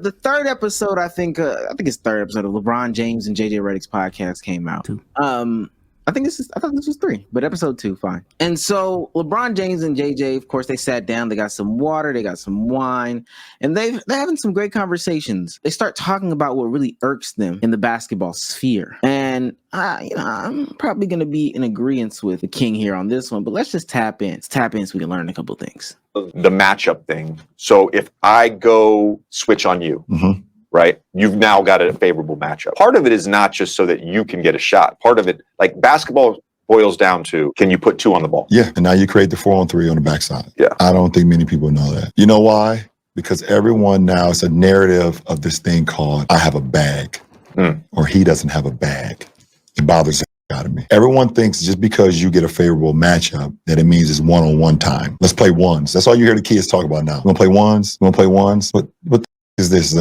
The third episode, I think it's third episode of LeBron James and JJ Redick's podcast came out. Two. I thought this was 3, but episode 2, fine. And so LeBron James and JJ, of course, they sat down, they got some water, they got some wine, and they're having some great conversations. They start talking about what really irks them in the basketball sphere. And I'm probably going to be in agreement with the king here on this one, but let's just tap in. Let's tap in so we can learn a couple things. The matchup thing. So if I go switch on you, right, you've now got a favorable matchup. Part of it is not just so that you can get a shot. Part of it, like basketball boils down to, can you put 2 on the ball? Yeah, and now you create the 4-on-3 on the backside. Yeah. I don't think many people know that. You know why? Because everyone now, it's a narrative of this thing called, I have a bag, or he doesn't have a bag. It bothers the out of me. Everyone thinks just because you get a favorable matchup that it means it's one-on-one time. Let's play ones. That's all you hear the kids talk about now. We're gonna play ones. We're gonna play ones. What the is this?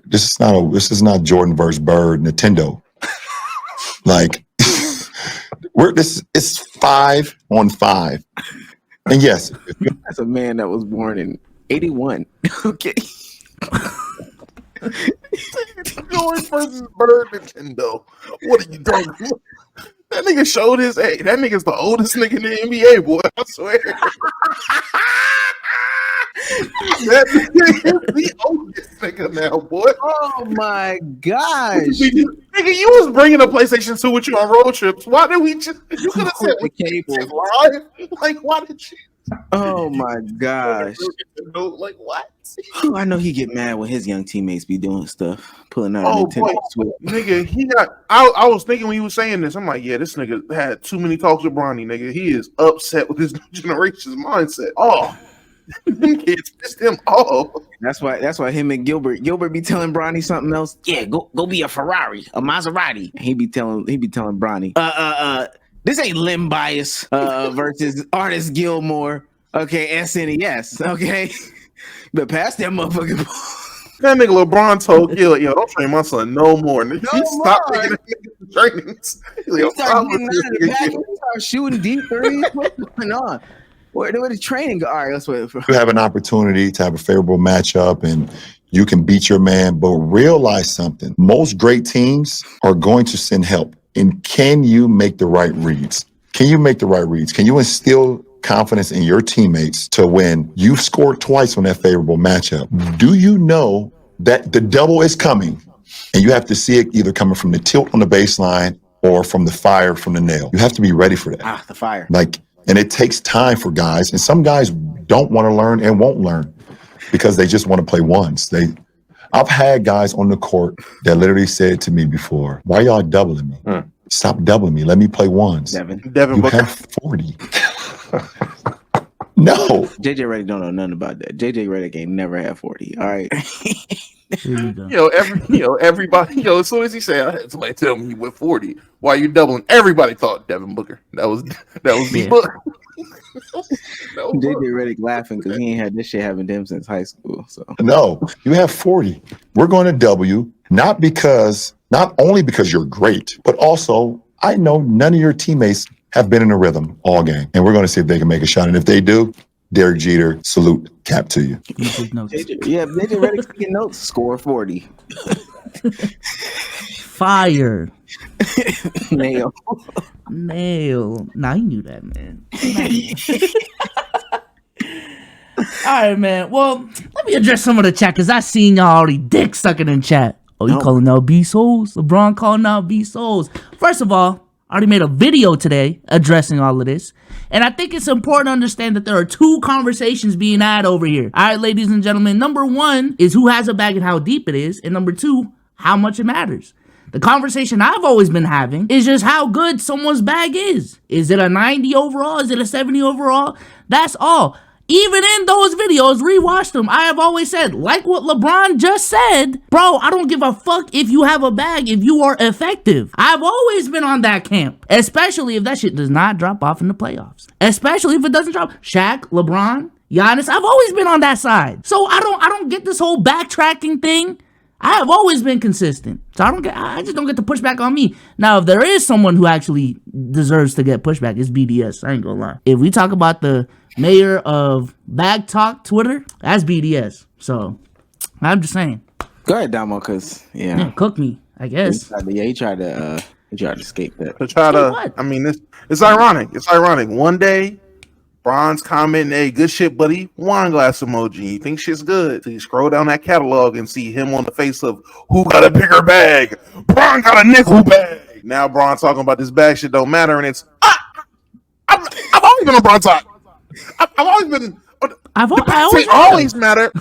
This is not Jordan versus Bird Nintendo. Like it's 5-on-5. And yes, that's a man that was born in 81. Okay. Jordan versus Bird Nintendo. What are you talking about? That nigga showed his age. That nigga's the oldest nigga in the NBA, boy. I swear. That nigga is the oldest nigga now, boy. Oh my gosh. Nigga, you was bringing a PlayStation 2 with you on road trips. Why did we just... You could have said the cable. Live. Like, why did you... Oh my gosh. Like, what? I know he get mad when his young teammates be doing stuff, pulling out Nintendo Switch. Nigga, he got... I was thinking when he was saying this, I'm like, yeah, this nigga had too many talks with Bronny, nigga. He is upset with his generation's mindset. Oh, kids pissed him off. That's why him and Gilbert be telling Bronny something else. Yeah, go be a Ferrari, a Maserati. He be telling Bronny, this ain't limb bias versus Artist Gilmore. Okay, SNES. Okay, but pass that motherfucker. That nigga LeBron told Gil, yo, don't train my son no more. He stopped taking trainings. He started shooting deep threes. What's going on? Where the training? All right, let's wait. You have an opportunity to have a favorable matchup and you can beat your man, but realize something. Most great teams are going to send help. And can you make the right reads? Can you make the right reads? Can you instill confidence in your teammates to win? You've scored twice on that favorable matchup. Do you know that the double is coming? And you have to see it either coming from the tilt on the baseline or from the fire from the nail. You have to be ready for that. The fire. And it takes time for guys. And some guys don't want to learn and won't learn because they just want to play ones. I've had guys on the court that literally said to me before, why y'all doubling me? Stop doubling me. Let me play ones. Devin you Booker. have 40. No. JJ Redick don't know nothing about that. JJ Redick ain't never had 40. All right. Everybody, as soon as he said, I had somebody tell me he went 40. Why you doubling? Everybody thought Devin Booker. That was the Booker. JJ Redick laughing because he ain't had this shit happen to him since high school. So no, you have 40. We're going to W, not only because you're great, but also I know none of your teammates have been in a rhythm all game, and we're going to see if they can make a shot. And if they do, Derek Jeter, salute, cap to you. JJ Redick taking notes. Score 40. Fire. Nail. Nah, he knew that, man. All right, man. Well, let me address some of the chat because I seen y'all already dick sucking in chat. Oh, you calling out B Souls? LeBron calling out B Souls. First of all, I already made a video today addressing all of this. And I think it's important to understand that there are 2 conversations being had over here. All right, ladies and gentlemen. Number 1 is who has a bag and how deep it is. And number 2, how much it matters. The conversation I've always been having is just how good someone's bag is. Is it a 90 overall? Is it a 70 overall? That's all. Even in those videos, rewatch them. I have always said, like what LeBron just said, bro, I don't give a fuck if you have a bag, if you are effective. I've always been on that camp, especially if that shit does not drop off in the playoffs. Especially if it doesn't drop. Shaq, LeBron, Giannis, I've always been on that side. So I don't get this whole backtracking thing. I have always been consistent. So I just don't get the pushback on me. Now, if there is someone who actually deserves to get pushback, it's BDS. I ain't gonna lie. If we talk about the mayor of Bag Talk Twitter, that's BDS. So I'm just saying. Go ahead, Damo, because Yeah, cook me, I guess. he tried to escape that. To try Escape to, what? I mean, it's ironic. It's ironic. One day, Bron's commenting, "Hey, good shit, buddy." Wine glass emoji. You think shit's good? So you scroll down that catalog and see him on the face of who got a bigger bag. Bron got a nickel bag. Now Bron talking about this bag shit don't matter, and it's I've always been on Bron's side. I've always been. I always matter.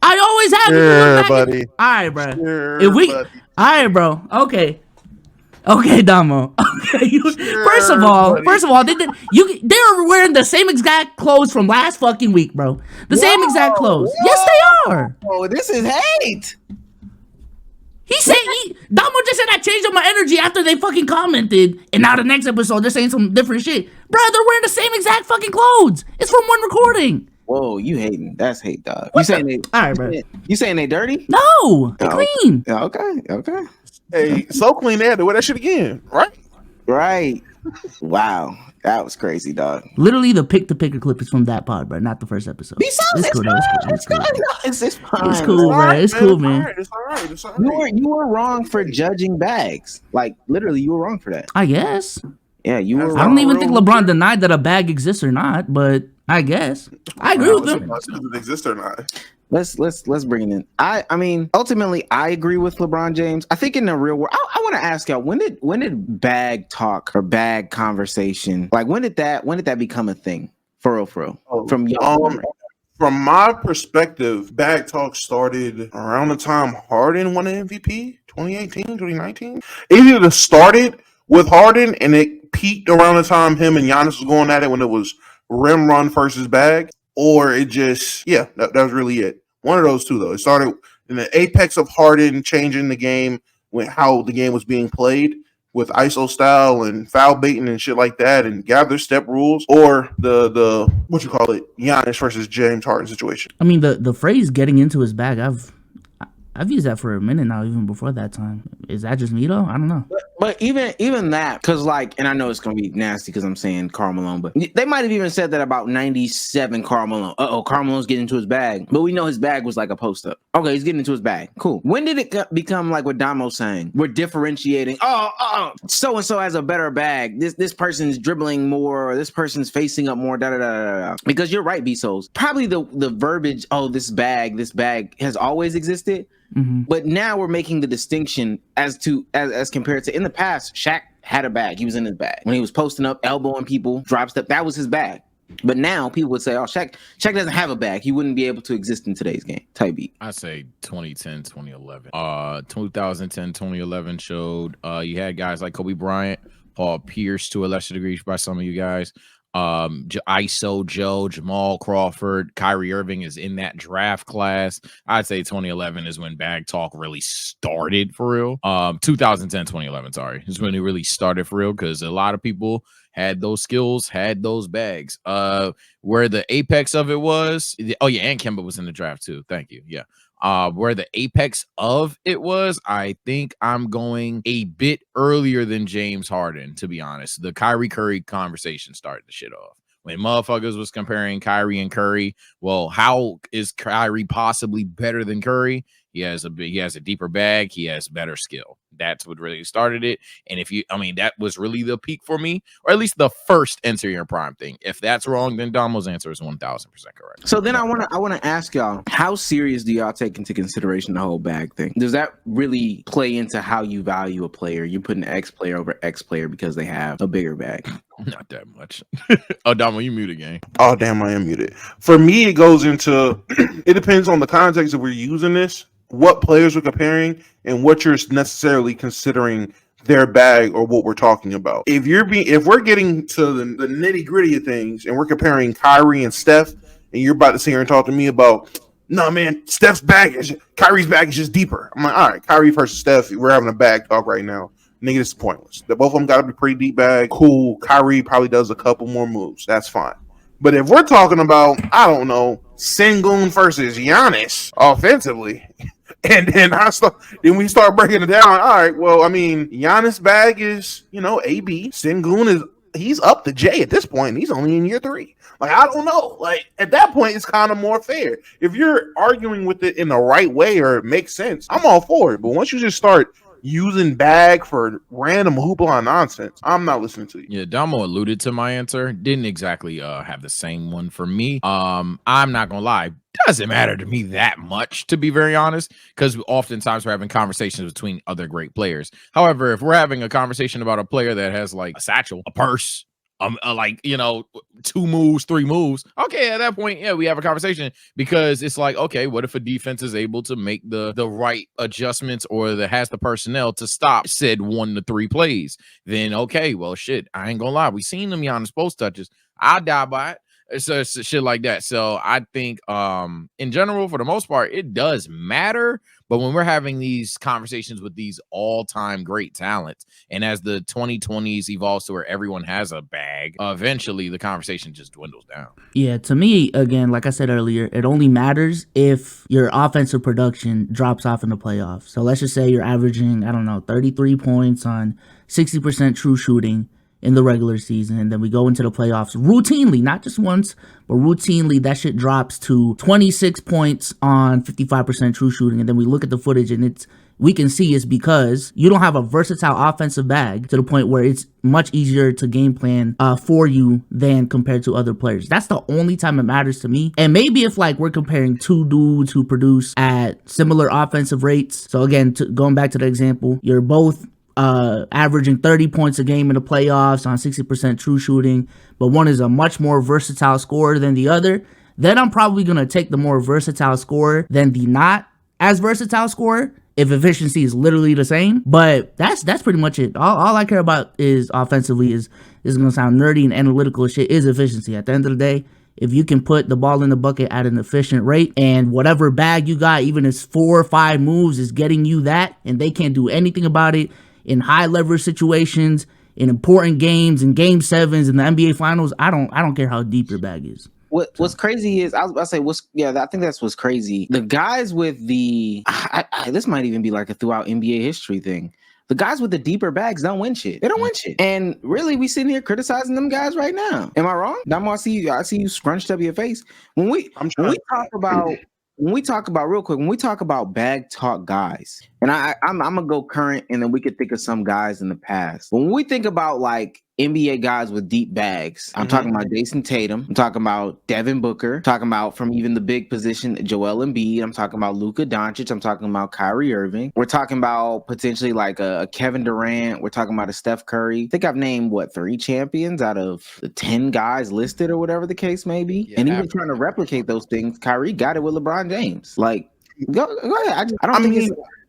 I always have. Sure, buddy. All right, bro. Sure, If we, buddy. all right, bro. Okay, Damo. Okay, first of all, they were wearing the same exact clothes from last fucking week, bro. The same exact clothes. Yes, they are. Oh, this is hate. Damo just said I changed up my energy after they fucking commented, and now the next episode they're saying some different shit. Bro, they're wearing the same exact fucking clothes. It's from one recording. Whoa, you hating? That's hate, dog. You saying they? All right, bro. You saying they dirty? No, they're clean. Yeah, okay. Hey, so clean they had to wear that shit again, right? Right. Wow, that was crazy, dog. Literally, the pick-to-picker clip is from that pod, bro, not the first episode. It's cool, It's cool, man. It's cool, man. It's all right. You were wrong for judging bags. Like literally, you were wrong for that. I guess. Yeah, you were. I don't even think Wrong. LeBron denied that a bag exists or not, but I guess I agree with him. Does it exist or not? Let's bring it in. I mean, ultimately, I agree with LeBron James. I think in the real world, I want to ask y'all when did bag talk or bag conversation when did that become a thing for real? From y'all. From my perspective, bag talk started around the time Harden won an MVP, 2018, 2019. It either started with Harden and it peaked around the time him and Giannis was going at it when it was rim run versus bag, or it just, that was really it. One of those two, though. It started in the apex of Harden changing the game with how the game was being played with ISO style and foul baiting and shit like that and gather step rules, or the Giannis versus James Harden situation. I mean, the phrase "getting into his bag," I've used that for a minute now, even before that time. Is that just me though? I don't know. But even that, because and I know it's gonna be nasty because I'm saying Karl Malone, but they might have even said that about 97 Karl Malone. Karl Malone's getting into his bag, but we know his bag was like a post up. Okay, he's getting into his bag. Cool. When did it become like what Damo's saying? We're differentiating. So and so has a better bag. This person's dribbling more. Or this person's facing up more. Because you're right, B-Souls. Probably the verbiage. Oh, this bag has always existed. Mm-hmm. But now we're making the distinction as compared to in the past, Shaq had a bag. He was in his bag. When he was posting up, elbowing people, drop step, that was his bag. But now people would say, oh, Shaq doesn't have a bag. He wouldn't be able to exist in today's game. Type beat. I say 2010, 2011. 2010, 2011 showed you had guys like Kobe Bryant, Paul Pierce to a lesser degree by some of you guys. ISO Joe, Jamal Crawford, Kyrie Irving is in that draft class. I'd say 2011 is when bag talk really started for real. 2010, 2011, sorry, is when it really started for real because a lot of people had those skills, had those bags. Where the apex of it was, and Kemba was in the draft too. Thank you. Yeah. Where the apex of it was, I think I'm going a bit earlier than James Harden, to be honest. The Kyrie Curry conversation started the shit off. When motherfuckers was comparing Kyrie and Curry, well, how is Kyrie possibly better than Curry? He has a deeper bag. He has better skill. That's what really started it. And that was really the peak for me, or at least the first enter your prime thing. If that's wrong, then Damo's answer is 1000% correct. So then I want to ask y'all, how serious do y'all take into consideration the whole bag thing? Does that really play into how you value a player? You put an X player over X player because they have a bigger bag? Not that much. Oh, Damo, you muted again. Oh, damn, I am muted. For me, it goes into, it depends on the context that we're using this, what players we're comparing, and what you're necessarily considering their bag or what we're talking about. If we're getting to the nitty gritty of things and we're comparing Kyrie and Steph, and you're about to sit here and talk to me about, no man, Kyrie's bag is just deeper. I'm like, all right, Kyrie versus Steph, we're having a bag talk right now. Nigga, this is pointless. Both of them got to be pretty deep bag. Cool. Kyrie probably does a couple more moves. That's fine. But if we're talking about, I don't know, Sengun versus Giannis offensively, and then we start breaking it down. All right, well, I mean, Giannis' bag is, AB. Sengun he's up to Jay at this point, and he's only in year 3. Like, I don't know. Like, at that point, it's kind of more fair. If you're arguing with it in the right way or it makes sense, I'm all for it. But once you just start using bag for random hoopla nonsense, I'm not listening to you. Yeah, Damo alluded to my answer. Didn't exactly have the same one for me. I'm not gonna lie. Doesn't matter to me that much, to be very honest, because oftentimes we're having conversations between other great players. However, if we're having a conversation about a player that has like a satchel, a purse, like, 2 moves, 3 moves, okay, at that point, yeah, we have a conversation, because it's like, okay, what if a defense is able to make the right adjustments, or that has the personnel to stop said 1 to 3 plays? Then okay, well, shit, I ain't gonna lie, we seen them Giannis post touches. I die by it. It's shit like that. So I think in general, for the most part, it does matter. But when we're having these conversations with these all-time great talents, and as the 2020s evolves to where everyone has a bag, eventually the conversation just dwindles down. Yeah, to me, again, like I said earlier, it only matters if your offensive production drops off in the playoffs. So let's just say you're averaging, 33 points on 60% true shooting in the regular season, and then we go into the playoffs routinely, not just once, but routinely, that shit drops to 26 points on 55% true shooting, and then we look at the footage, and we can see it's because you don't have a versatile offensive bag to the point where it's much easier to game plan for you than compared to other players. That's the only time it matters to me. And maybe if like we're comparing 2 dudes who produce at similar offensive rates. So again, going back to the example, you're both averaging 30 points a game in the playoffs on 60% true shooting, but one is a much more versatile scorer than the other, then I'm probably going to take the more versatile scorer than the not as versatile scorer if efficiency is literally the same. But that's pretty much it. All I care about is offensively is going to sound nerdy and analytical shit, is efficiency. At the end of the day, if you can put the ball in the bucket at an efficient rate, and whatever bag you got, even if it's 4 or 5 moves, is getting you that, and they can't do anything about it in high leverage situations, in important games, in game 7s, in the NBA finals, I don't care how deep your bag is. What's crazy is, I was about to say, I think that's what's crazy. The guys with this might even be like a throughout NBA history thing. The guys with the deeper bags don't win shit. They don't win shit. And really, we sitting here criticizing them guys right now. Am I wrong? Damo, I see you scrunched up your face. When we talk about real quick, when we talk about bag talk guys, and I'm gonna go current, and then we could think of some guys in the past. When we think about like NBA guys with deep bags, I'm talking about Jason Tatum, I'm talking about Devin Booker, I'm talking about from even the big position, Joel Embiid, I'm talking about Luka Doncic, I'm talking about Kyrie Irving, we're talking about potentially like a Kevin Durant, we're talking about a Steph Curry. I think I've named 3 champions out of the 10 guys listed, or whatever the case may be. Yeah, and even trying to replicate those things, Kyrie got it with LeBron James. Like, go ahead.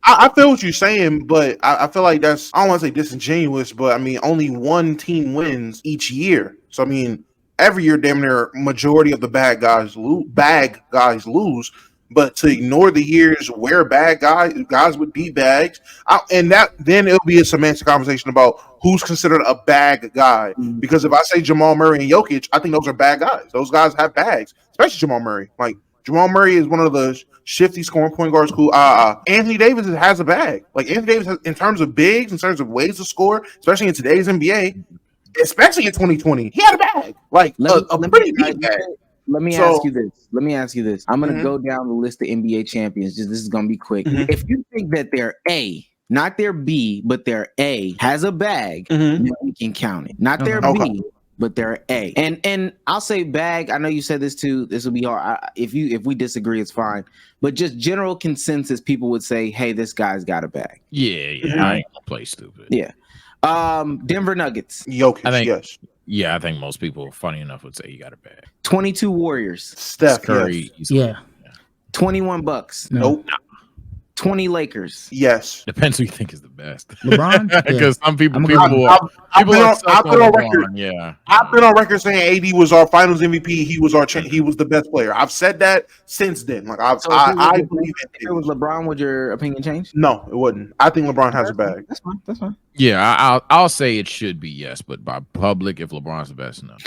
I feel what you're saying, but I feel like that's, I don't want to say disingenuous, but I mean, only one team wins each year. So, I mean, every year, damn near majority of the bag guys lose. But to ignore the years where guys would be bags, then it'll be a semantic conversation about who's considered a bag guy. Because if I say Jamal Murray and Jokic, I think those are bag guys. Those guys have bags, especially Jamal Murray. Like, Jamal Murray is one of the shifty scoring point guards who Anthony Davis has a bag. Like, Anthony Davis has, in terms of bigs, in terms of ways to score, especially in today's NBA, especially in 2020, he had a bag. Like, a pretty deep bag. Let me ask you this. I'm going to go down the list of NBA champions. This is going to be quick. If you think that their A, not their B, but their A has a bag, then we can count it. Not their B, but their A. And I'll say bag. I know you said this too. This will be hard. If we disagree, it's fine. But just general consensus, people would say, hey, this guy's got a bag. Yeah. I ain't gonna play stupid. Yeah. Denver Nuggets. Jokic, yes. Yeah, I think most people, funny enough, would say you got a bag. 22 Warriors. Steph Curry. Yes. 21 Bucks. Nope. 20 Lakers. Yes. Depends who you think is the best. LeBron? Because some people I've been on record saying AD was our Finals MVP. He was the best player. I've said that since then. Like, I believe it. If it was LeBron, would your opinion change? No, it wouldn't. I think LeBron has a bag. That's fine. Yeah, I'll say it should be yes, but by public, if LeBron's the best, no.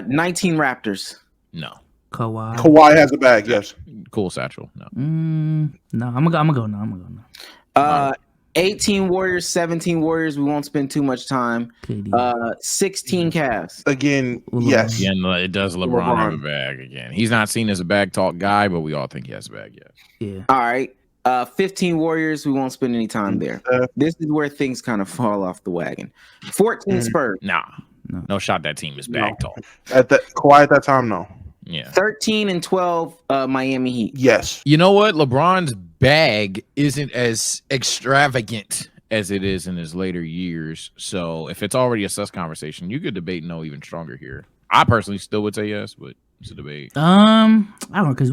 19 Raptors. No. Kawhi has a bag, yes. Cool satchel, no. No, I'm gonna go no. 18 Warriors, 17 Warriors. We won't spend too much time. KD. 16 Cavs. Again, yes. Again, it does LeBron have a bag again. He's not seen as a bag talk guy, but we all think he has a bag. Yeah. All right. 15 Warriors. We won't spend any time there. This is where things kind of fall off the wagon. 14 Spurs. No shot. That team is bag talk. At that time, no. Yeah. 13 and 12 Miami Heat. Yes. You know what? LeBron's bag isn't as extravagant as it is in his later years. So if it's already a sus conversation, you could debate no even stronger here. I personally still would say yes, but it's a debate. I don't know, because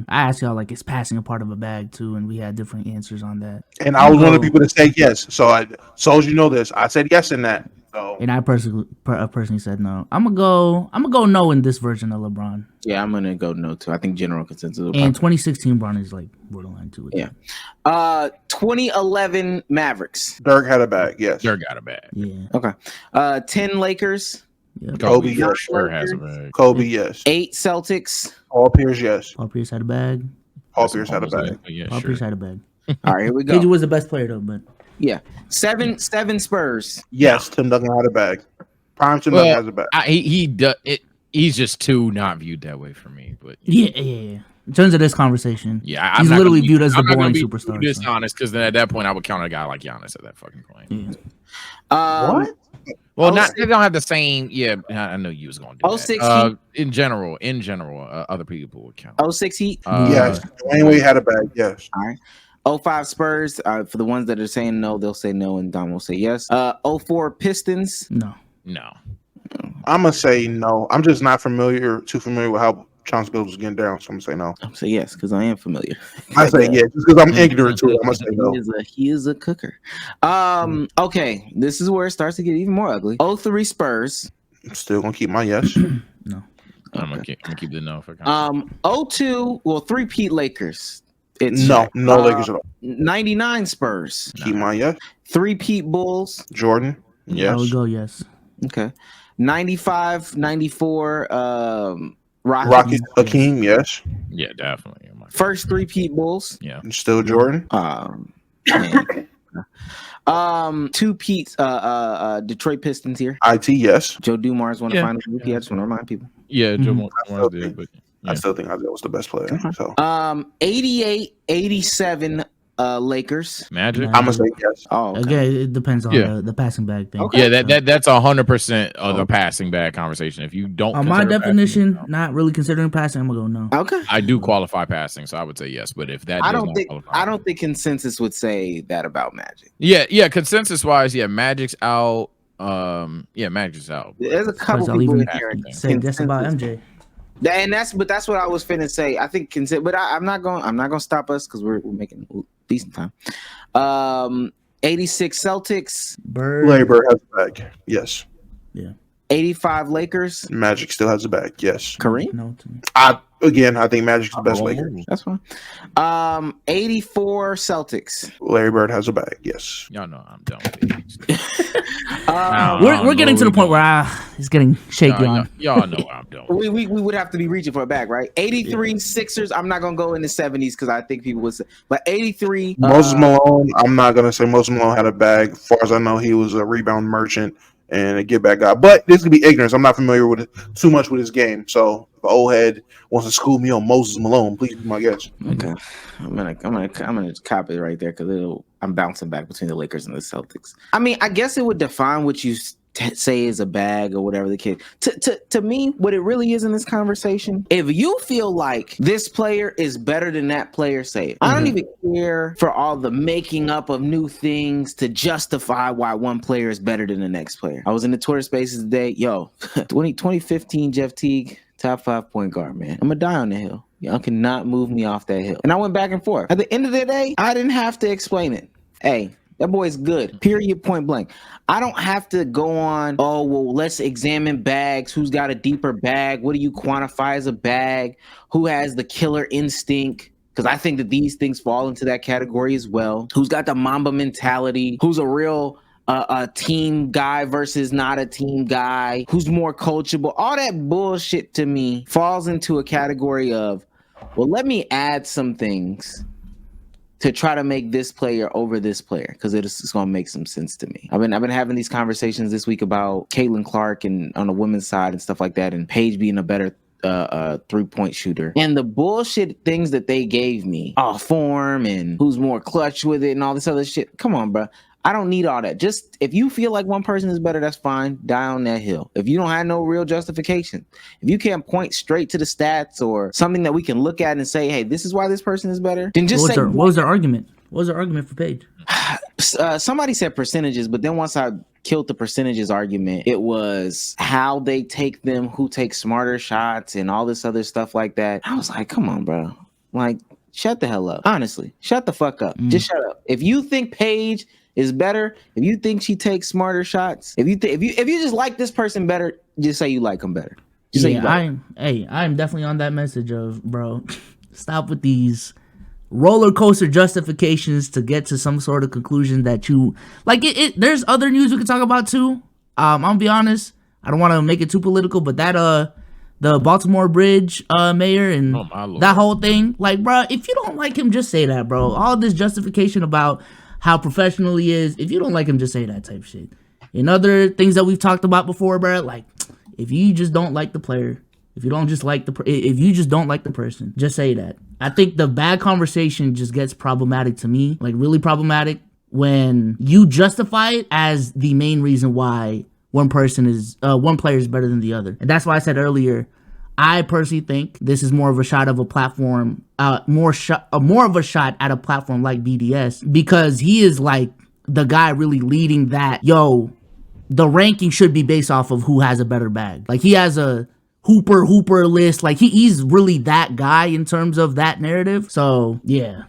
I asked y'all like, is passing a part of a bag too, and we had different answers on that. And I was one of the people to say yes. So as you know this, I said yes in that. So. And I personally said no. I'm gonna go no in this version of LeBron. Yeah, I'm gonna go no too. I think general consensus. And 2016 LeBron is like borderline too. Yeah. 2011 Mavericks. Dirk had a bag. Yes. Dirk got a bag. Yeah. Okay. 10 Lakers. Yeah. Kobe, yes. Sure has a bag. Kobe, yes. 8 Celtics. Paul Pierce, yes. Paul Pierce had a bag. Paul Pierce had a bag. Yeah, Paul sure. Pierce had a bag. All right, here we go. KG was the best player though, but Yeah. 7 Spurs. Yes, Tim Duncan had a bag. Prime Tim Duncan has a bag. He's just too not viewed that way for me. But yeah. In terms of this conversation, yeah, he's literally viewed as the boring superstar. Dishonest, because then at that point I would count a guy like Giannis at that fucking point. Yeah. What? Well, they don't have the same. Yeah, I know you was going to do 06 that. In general, other people would count. 06 Heat. Yes. Dwayne Wade had a bag. Yes. All right. 05 Spurs. For the ones that are saying no, they'll say no, and Dom will say yes. 04 Pistons. No. I'm gonna say no. I'm just not too familiar with how Chauncey Billups was getting down, so I'm gonna say no. I'll say yes because I am familiar. I say yeah, just because I'm ignorant to it. I'm gonna say no. He is a cooker. Okay, this is where it starts to get even more ugly. 03 Spurs. I'm still gonna keep my yes. No. I'm gonna keep the no for content. 02. Well, 3-peat Lakers. It's No Lakers at all. 99 Spurs. Keep my yes. 3-peat Bulls. Jordan. Yes. I would go yes. Okay. 95, 94. Rocket Hakeem. Yes. Yeah, definitely. First 3-peat Bulls. Yeah. Still Jordan. Man. 2-peat Detroit Pistons here. IT. Yes. Joe Dumars won the Yeah. finals MVP. I just want to remind people. Yeah, Joe still Morris think- did, but yeah. I still think Isaiah was the best player. So 88, 87 Lakers. Magic. I'm gonna say yes. Oh, okay. Again, it depends on the passing bag thing. Okay. Yeah, that's 100% of the passing bag conversation. If you don't, On my consider definition, passing, not really considering passing, I'm gonna go no. Okay. I do qualify passing, so I would say yes. But if that, I does don't not think qualify, consensus would say that about Magic. Yeah. Consensus wise, yeah, Magic's out. Magic's out. There's a couple I'll people even in here. say that's about consensus. MJ. And that's what I was finna say. I think but I'm not gonna stop us because we're making decent time. 86 Celtics. Bird. Larry Bird has a bag. Yes. 85 Lakers. Magic still has a bag. Yes. Kareem. No to me. I think Magic's the best Laker. That's fine. 84 Celtics. Larry Bird has a bag. Yes. Y'all know I'm done with it. We're getting to the point where it's getting shaky on. Y'all know I'm done. With we would have to be reaching for a bag, right? 83 Sixers. I'm not gonna go in the 70s because I think people would say, but 83. Moses Malone. I'm not gonna say Moses Malone had a bag. As far as I know, he was a rebound merchant and a get back guy. But this could be ignorance. I'm not familiar with it too much with his game. So if an old head wants to school me on Moses Malone, please be my guest. Okay, I'm gonna cop it right there because I'm bouncing back between the Lakers and the Celtics. I mean, I guess it would define what you say is a bag or whatever the case. To me, what it really is in this conversation, if you feel like this player is better than that player, say it. I don't even care for all the making up of new things to justify why one player is better than the next player. I was in the Twitter spaces today. 2015 Jeff Teague, top 5 point guard, man. I'm gonna die on the hill. Y'all cannot move me off that hill. And I went back and forth. At the end of the day, I didn't have to explain it. Hey, that boy's good. Period. Point blank. I don't have to go on, oh, well, let's examine bags. Who's got a deeper bag? What do you quantify as a bag? Who has the killer instinct? Because I think that these things fall into that category as well. Who's got the Mamba mentality? Who's a real a team guy versus not a team guy? Who's more coachable? All that bullshit to me falls into a category of, well, let me add some things to try to make this player over this player because it's going to make some sense to me. I've been having these conversations this week about Caitlin Clark and on the women's side and stuff like that, and Paige being a better 3-point shooter, and the bullshit things that they gave me, form and who's more clutch with it and all this other shit. Come on, bro. I don't need all that. Just if you feel like one person is better, that's fine. Die on that hill. If you don't have no real justification, if you can't point straight to the stats or something that we can look at and say, hey, this is why this person is better, then just say. What was their argument? What was their argument for Paige? Somebody said percentages, but then once I killed the percentages argument, it was how they take them, who takes smarter shots and all this other stuff like that. I was like, come on, bro. Like, shut the hell up. Honestly, shut the fuck up. Just shut up. If you think Paige is better, if you think she takes smarter shots, if you just like this person better, just say you like them better. Just say you like I'm definitely on that message of, bro, stop with these roller coaster justifications to get to some sort of conclusion that you like. There's other news we can talk about too. I'm gonna be honest, I don't want to make it too political, but that the Baltimore Bridge mayor and that whole thing, like, bro, if you don't like him, just say that, bro. All this justification about how professional he is, if you don't like him, just say that type shit. And other things that we've talked about before, bro, like, if you just don't like the player, if you just don't like the person, just say that. I think the bad conversation just gets problematic to me, like really problematic, when you justify it as the main reason why one player is better than the other. And that's why I said earlier, I personally think this is more of a shot of a platform, more of a shot at a platform like BDS, because he is like the guy really leading that. The ranking should be based off of who has a better bag. Like, he has a hooper list. Like, he's really that guy in terms of that narrative. So yeah.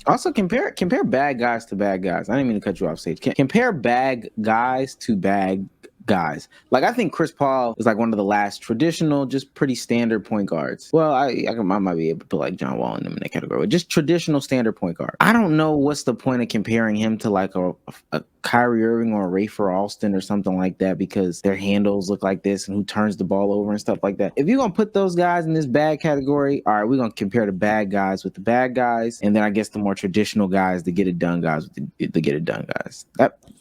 Also, compare bad guys to bad guys. I didn't mean to cut you off, Sage. Compare bad guys to bad guys. Like, I think Chris Paul is like one of the last traditional, just pretty standard point guards. Well, I might be able to put like John Wall in that category. Just traditional standard point guard. I don't know what's the point of comparing him to like a Kyrie Irving or a Rafer Alston or something like that, because their handles look like this and who turns the ball over and stuff like that. If you're gonna put those guys in this bad category, all right, we're gonna compare the bad guys with the bad guys, and then I guess the more traditional guys, the get it done guys with the get it done guys.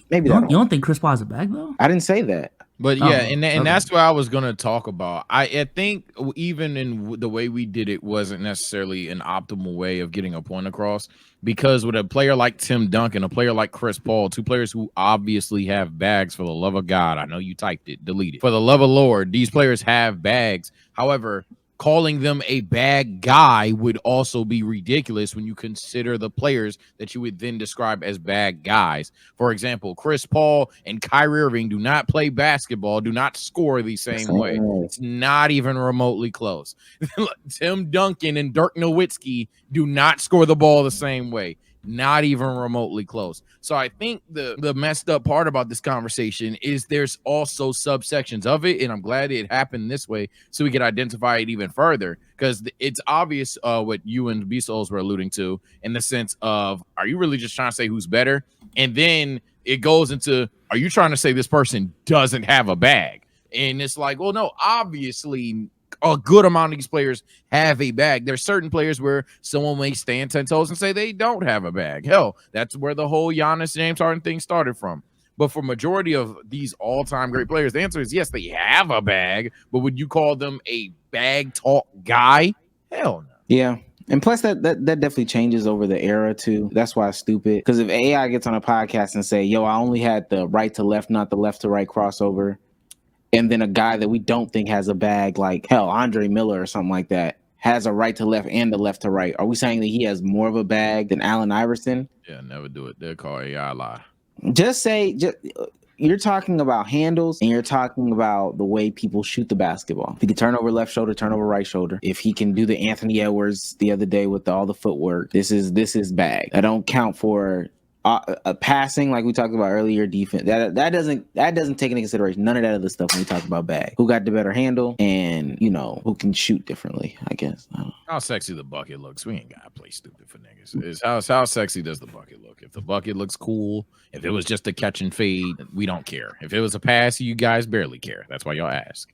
You don't think Chris Paul's a bag though? I didn't say that. But yeah, and that's what I was going to talk about. I think even in the way we did it wasn't necessarily an optimal way of getting a point across, because with a player like Tim Duncan, a player like Chris Paul, two players who obviously have bags, for the love of God. I know you typed it, delete it. For the love of Lord, these players have bags. However, calling them a bad guy would also be ridiculous when you consider the players that you would then describe as bad guys. For example, Chris Paul and Kyrie Irving do not play basketball, do not score the same way. It's not even remotely close. Tim Duncan and Dirk Nowitzki do not score the ball the same way. Not even remotely close. So I think the messed up part about this conversation is there's also subsections of it, and I'm glad it happened this way so we could identify it even further, because it's obvious what you and B-Souls were alluding to, in the sense of, are you really just trying to say who's better? And then it goes into, are you trying to say this person doesn't have a bag? And it's like, well, no, obviously a good amount of these players have a bag. There's certain players where someone may stand 10 toes and say they don't have a bag. Hell, that's where the whole Giannis, James Harden thing started from. But for majority of these all-time great players, the answer is yes, they have a bag. But would you call them a bag talk guy? Hell no. Yeah. And plus that definitely changes over the era too. That's why it's stupid. Because if AI gets on a podcast and say, yo, I only had the right to left, not the left to right crossover, and then a guy that we don't think has a bag, like, hell, Andre Miller or something like that, has a right to left and the left to right, are we saying that he has more of a bag than Allen Iverson? Yeah, never do it. They'll call AI a lie. Just say, you're talking about handles, and you're talking about the way people shoot the basketball. If he can turn over left shoulder, turn over right shoulder. If he can do the Anthony Edwards the other day with all the footwork, this is bag. I don't count for passing, like we talked about earlier, defense. That doesn't take into consideration none of that other stuff when we talk about bag. Who got the better handle, and who can shoot differently, I guess. How sexy the bucket looks. We ain't gotta play stupid for niggas. It's how sexy does the bucket look? If the bucket looks cool, if it was just a catch and fade, we don't care. If it was a pass, you guys barely care. That's why y'all ask.